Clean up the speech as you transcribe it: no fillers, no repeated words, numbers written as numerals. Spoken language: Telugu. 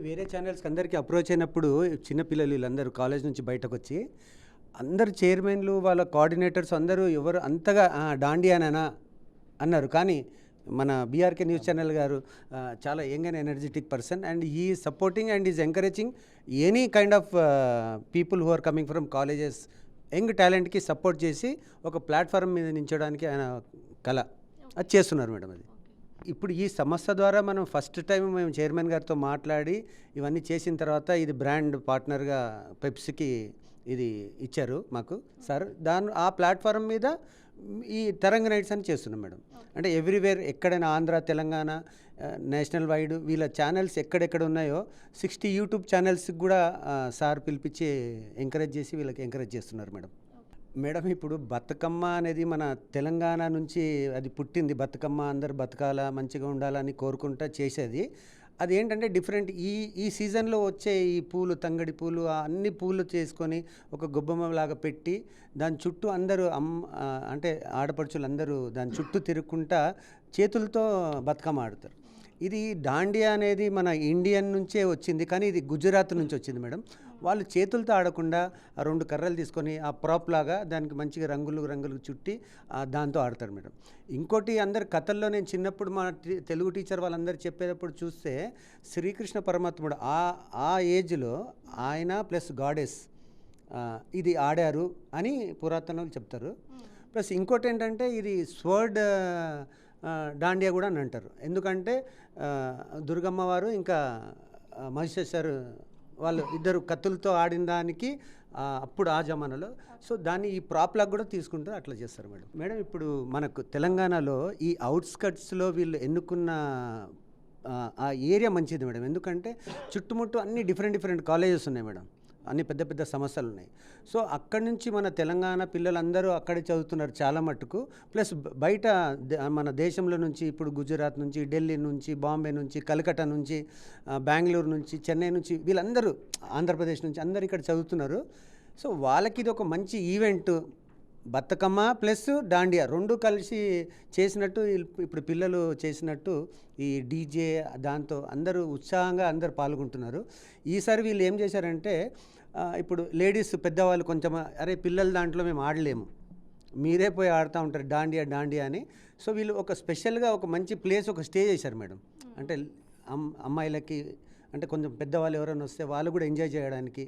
వేరే ఛానల్స్కి అందరికీ అప్రోచ్ అయినప్పుడు చిన్నపిల్లలు వీళ్ళందరూ కాలేజ్ నుంచి బయటకు వచ్చి అందరు చైర్మన్లు వాళ్ళ కోఆర్డినేటర్స్ అందరూ ఎవరు అంతగా డాండియానా అన్నారు. కానీ మన బీఆర్కే న్యూస్ ఛానల్ గారు చాలా young and energetic person and he supporting and is encouraging any kind of people who are coming from colleges. Young టాలెంట్కి సపోర్ట్ చేసి ఒక ప్లాట్ఫామ్ మీద నించడానికి ఆయన కళ అది చేస్తున్నారు మేడం. అది ఇప్పుడు ఈ సంస్థ ద్వారా మనం ఫస్ట్ టైం మేము చైర్మన్ గారితో మాట్లాడి ఇవన్నీ చేసిన తర్వాత ఇది బ్రాండ్ పార్ట్నర్గా పెప్సీకి ఇది ఇచ్చారు మాకు సార్. ఆ ప్లాట్ఫామ్ మీద ఈ తరంగ నైట్స్ అని చేస్తున్నాం మేడం. అంటే ఎవ్రీవేర్ ఎక్కడైనా ఆంధ్ర తెలంగాణ నేషనల్ వైడ్ వీళ్ళ ఛానల్స్ ఎక్కడెక్కడ ఉన్నాయో 60 యూట్యూబ్ ఛానల్స్కి కూడా సార్ పిలిపించి ఎంకరేజ్ చేసి వీళ్ళకి ఎంకరేజ్ చేస్తున్నారు మేడం. మేడం ఇప్పుడు బతుకమ్మ అనేది మన తెలంగాణ నుంచి అది పుట్టింది. బతుకమ్మ అందరు బతకాల మంచిగా ఉండాలని కోరుకుంటా చేసేది. అది ఏంటంటే డిఫరెంట్ ఈ సీజన్లో వచ్చే ఈ పూలు తంగడి పూలు అన్ని పూలు చేసుకొని ఒక గొబ్బమ్మలాగా పెట్టి దాని చుట్టూ అందరూ అంటే ఆడపడుచులు అందరూ దాని చుట్టూ తిరుగుకుంటా చేతులతో బతుకమ్మ ఆడతారు. ఇది దాండియా అనేది మన ఇండియన్ నుంచే వచ్చింది, కానీ ఇది గుజరాత్ నుంచి వచ్చింది మేడం. వాళ్ళు చేతులతో ఆడకుండా ఆ 2 కర్రలు తీసుకొని ఆ ప్రాప్ లాగా దానికి మంచిగా రంగులు చుట్టి దాంతో ఆడతారు మేడం. ఇంకోటి అందరు కథల్లో నేను చిన్నప్పుడు మా తెలుగు టీచర్ వాళ్ళందరూ చెప్పేటప్పుడు చూస్తే శ్రీకృష్ణ పరమాత్ముడు ఆ ఏజ్లో ఆయన ప్లస్ గాడెస్ ఇది ఆడారు అని పురాతనలు చెప్తారు. ప్లస్ ఇంకోటి ఏంటంటే ఇది స్వర్డ్ దాండియా కూడా అని అంటారు. ఎందుకంటే దుర్గమ్మ వారు ఇంకా మహిషాసురు వాళ్ళు ఇద్దరు కత్తులతో ఆడిన దానికి అప్పుడు ఆ జమానాలో సో దాన్ని ఈ ప్రాప్లాగా కూడా తీసుకుంటూ అట్లా చేస్తారు మేడం. మేడం ఇప్పుడు మనకు తెలంగాణలో ఈ అవుట్స్కట్స్లో వీళ్ళు ఎన్నుకున్న ఆ ఏరియా మంచిది మేడం. ఎందుకంటే చుట్టుముట్టు అన్ని డిఫరెంట్ కాలేజెస్ ఉన్నాయి మేడం, అన్ని పెద్ద సంస్థలు ఉన్నాయి. సో అక్కడి నుంచి మన తెలంగాణ పిల్లలందరూ అక్కడే చదువుతున్నారు చాలా మట్టుకు. ప్లస్ బయట మన దేశంలో నుంచి ఇప్పుడు గుజరాత్ నుంచి, ఢిల్లీ నుంచి, బాంబే నుంచి, కలకత్తా నుంచి, బెంగళూరు నుంచి, చెన్నై నుంచి వీళ్ళందరూ ఆంధ్రప్రదేశ్ నుంచి అందరూ ఇక్కడ చదువుతున్నారు. సో వాళ్ళకి ఇది ఒక మంచి ఈవెంట్. బతుకమ్మ ప్లస్ దాండియా 2 కలిసి చేసినట్టు ఇప్పుడు పిల్లలు చేసినట్టు ఈ డీజే దాంతో అందరూ ఉత్సాహంగా అందరూ పాల్గొంటున్నారు. ఈసారి వీళ్ళు ఏం చేశారంటే ఇప్పుడు లేడీస్ పెద్దవాళ్ళు కొంచెం అరే పిల్లల దాంట్లో మేము ఆడలేము, మీరే పోయి ఆడుతూ ఉంటారు దాండియా అని. సో వీళ్ళు ఒక స్పెషల్గా ఒక మంచి ప్లేస్ ఒక స్టే చేశారు మేడం. అంటే అమ్మాయిలకి అంటే కొంచెం పెద్దవాళ్ళు ఎవరైనా వస్తే వాళ్ళు కూడా ఎంజాయ్ చేయడానికి